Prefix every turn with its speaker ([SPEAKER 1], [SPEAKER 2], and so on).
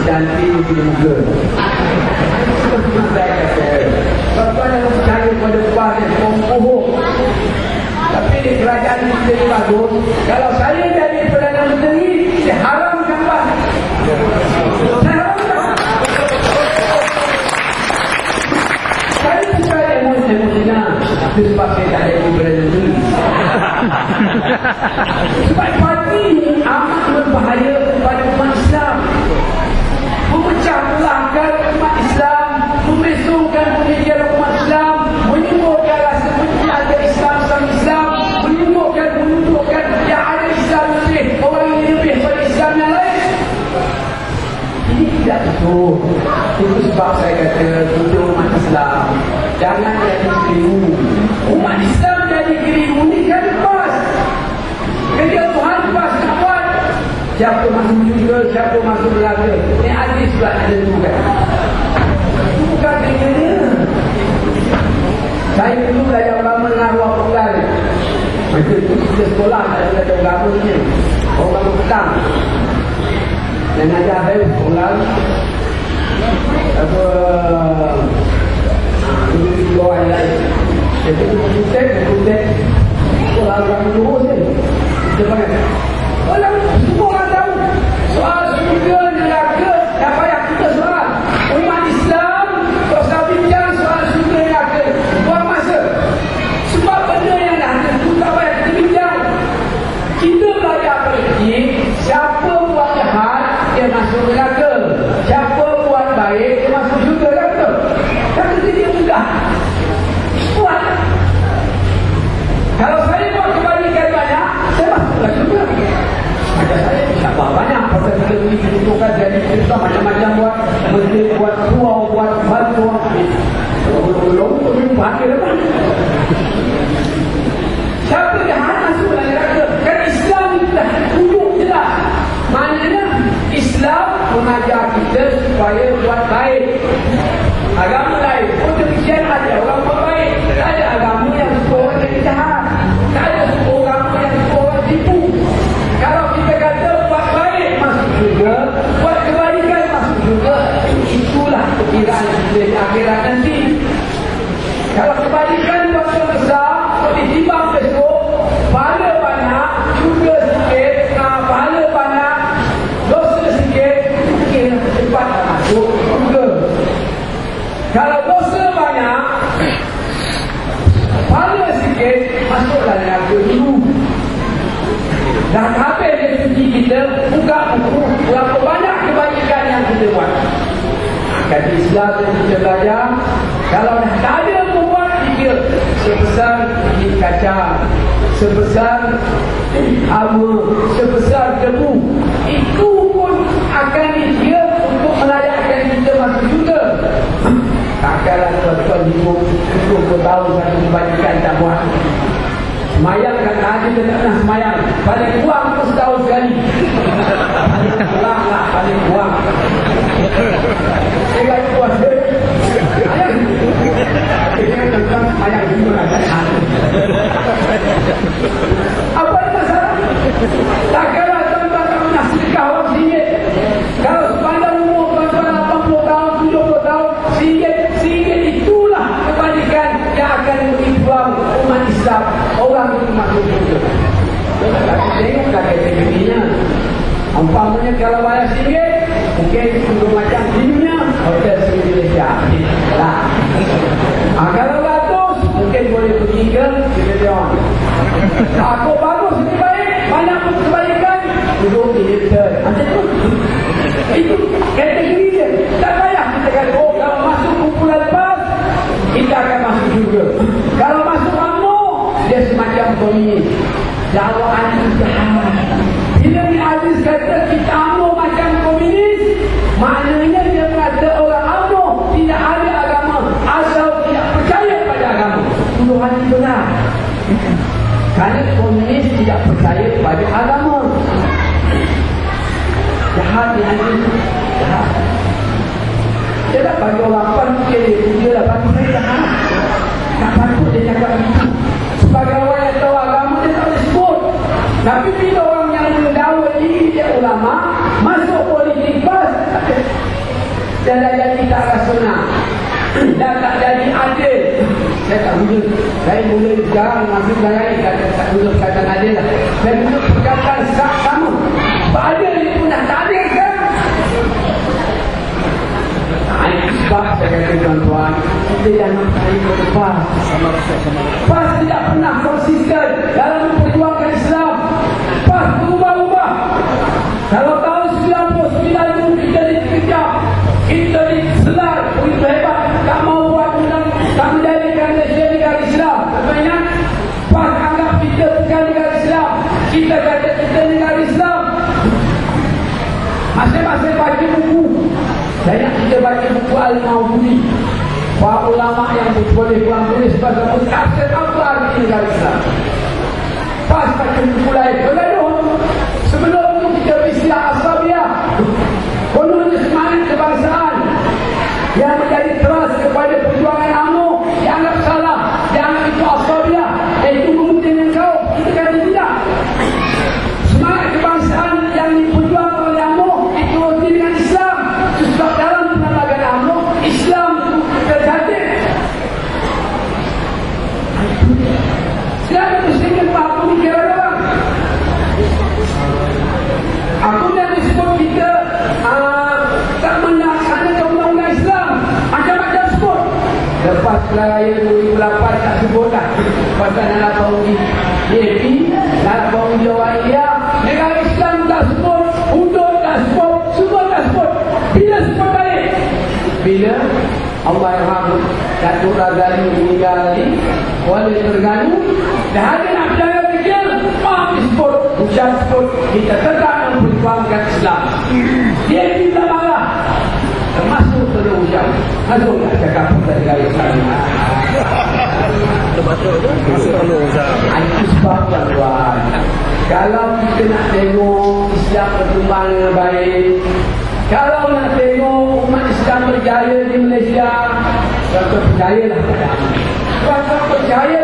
[SPEAKER 1] cantik di muka. Saya kata, tuan-tuan yang percaya pada Tuhan yang bohong. Tapi di kerajaan kita ni bagus. Kalau saya jadi Perdana Menteri, saya haramkan Tuhan. Saya haramkan. Saya suka emosi-emosinya. Itu sebab saya tak jadi Perdana Menteri. Sebab parti ini amat berbahaya kepada umat Islam. Memecah belahkan umat Islam, memesongkan pemikiran umat Islam, menyembuhkan rasa benci antara Islam sama Islam, menunjukkan yang ada Islam lebih, orang ini lebih pada Islam yang lain. Ini tidak betul. Itu sebab saya kata untuk umat Islam jangan jadi keliru. Umat Islam jadi keliru ni kan pas. Kerja Tuhan pas buat. Siapa masuk syurga, siapa masuk neraka. Ini hadis pula ada juga. Itu bukan kerjanya. Saya dulu belajar agama dengan ruang penggal. Macam itu kita sekolah tak ada belajar agama ni. Orang petang. Dan ajar saya penggal. Dulu orang lain. Jadi itu berkutek. Sekolah agama dulu je. Kita panggil. Semua orang tahu soal syurga neraka. Tak payah kita soal. Umat Islam tak usah bincang soal syurga neraka. Buang masa. Sebab benda yang dah tentu tak payah kita bincang. Kita belajar pada kecil, siapa buat jahat dia masuk neraka, siapa buat baik dia masuk syurga. Kan betul? Kan dia mudah buat. Kalau saya buat kebaikan banyak, saya masuklah syurga. Macam saya insyaAllah banyak. Pasal kita beri kedudukan jadi kita macam-macam buat masjid, buat pulau, buat bantuan. Belum pakai lepas. Siapa jahat masuk dalam neraka? Kan Islam dah tunjuk jelas. Maknanya Islam mengajar kita supaya buat baik. Agama lain pun demikian, ada orang buat baik. Tak ada agama yang suka orang jadi jahat. Tak ada agama yang suka orang tipu. Kalau kita kata buat baik masuk syurga, buat kebaikan masuk syurga, itulah perkiraan kita di akhirat nanti. Kalau kebaikan dosa besar, ditimbang besok, pahala banyak, syurga sikit, pahala banyak, dosa sikit, mungkin cepat masuk syurga. Kalau dosa banyak, pahala sikit, masuklah neraka dulu. Dah habis rezeki kita, buka buku berapa banyak kebaikan yang kita buat. Kata Islam yang kita belajar, kalau dah tak ada membuat, fikir sebesar biji kacang, sebesar hama, sebesar debu, itu pun akan dikira untuk melayakkan kita masuk syurga. Takkanlah tuan-tuan hidup 20 tahun satu kebaikan tak buat. Semayang kan ada dia tak pernah semayang. Paling kurang tu setahun sekali. Paling kurang lah, paling kurang. Saya kata puasa. Saya tentang semayang juga. Apa yang masalah? Takkanlah tuan-tuan tak pernah sedekah orang singgit. Kalau sepanjang umur tuan-tuan 80 tahun, 70 tahun, singgit itulah kebaikan yang akan memberi peluang umat Islam. Orang itu masuk syurga. Tapi tengok kata begininya. Umpamanya kalau bayar RM1, mungkin sudah macam dunia hotel Malaysia. Lah. Kalau 100, mungkin boleh pergi ke Singapura. Aku bagus lebih baik, banyak kebaikan, duduk di Hilton. Macam tu. Itu kategori dia. Tak payah kita kata, oh kalau masuk kumpulan lepas, kita akan masuk syurga. Kalau masuk dia semacam komunis. Dakwaan itu jahat. Bila Bin Aziz kata kita UMNO macam komunis, maknanya dia kata orang UMNO tidak ada agama asal tidak percaya pada agama. Tuduhan itu benar. Kerana komunis tidak percaya pada agama. Jahat Bin Aziz. Jahat. Dia tak bagi orang apa mungkin dia lah bagi saya jahat. Tak patut dia cakap begitu. Sebagai orang yang tahu agama dia tak boleh sebut. Tapi bila orang yang mendakwa diri dia ulama masuk politik pas, dan dah jadi tak rasional, dah tak jadi adil. Saya tak guna, saya mula sekarang masuk dalam tak guna perkataan adil lah. Saya guna perkataan sama. Adil ni pun dah tak adil kan? Sebab saya kata tuan-tuan, kita jangan cari ke depan. PAS tidak pernah konsisten dalam memperjuangkan Islam. PAS berubah-ubah. Kalau tahun 99 itu kita dikejar, kita diselar, begitu hebat, tak mau buat undang, tak menjadikan Malaysia negara Islam. Sebenarnya PAS anggap kita bukan negara Islam, kita kata kita negara Islam. Masing-masing baca buku. Banyak kita baca buku Al-Maududi, para ulama yang boleh buang tulis pasal tafsir apa arti negara Islam. PAS baca buku lain, bergaduh. Sebelum itu kita beristilah Asabiah, kononnya semangat kebangsaan yang menjadi teras kepada perjuangan UMNO dianggap salah, dianggap itu Asabiah, itu memungkinkan kau. Kita kata tidak. Semangat kebangsaan yang diperjuangkan oleh UMNO itu dengan Islam. Sebab dalam penambahan UMNO, Islam itu terjadi. Siapa mestinya aku mikir orang? Aku yang disebut kita tak melaksanakan undang-undang Islam. Macam-macam sebut. Lepas raya 2008 tak sebut dah. Pasal nak baundi DAP, nak baundi orang India. Negara Islam tak sebut, hudud tak sebut, semua tak sebut. Bila sebut balik? Bila Allah Yarham Datuk Razali meninggal ni, Kuala Terengganu, dah ada nak berjaya fikir, disebut, hujan sebut, kita tetap memperjuangkan Islam. Dia tidak marah, termasuk perlu hujan. Masuk nak cakap tentang negara Islam.
[SPEAKER 2] Masuk perlu hujan.
[SPEAKER 1] Itu sebab tuan-tuan, kalau kita nak tengok Islam berkembang dengan baik, kalau nak tengok umat Islam berjaya di Malaysia, tuan-tuan percayalah pada aku. Tuan-tuan percaya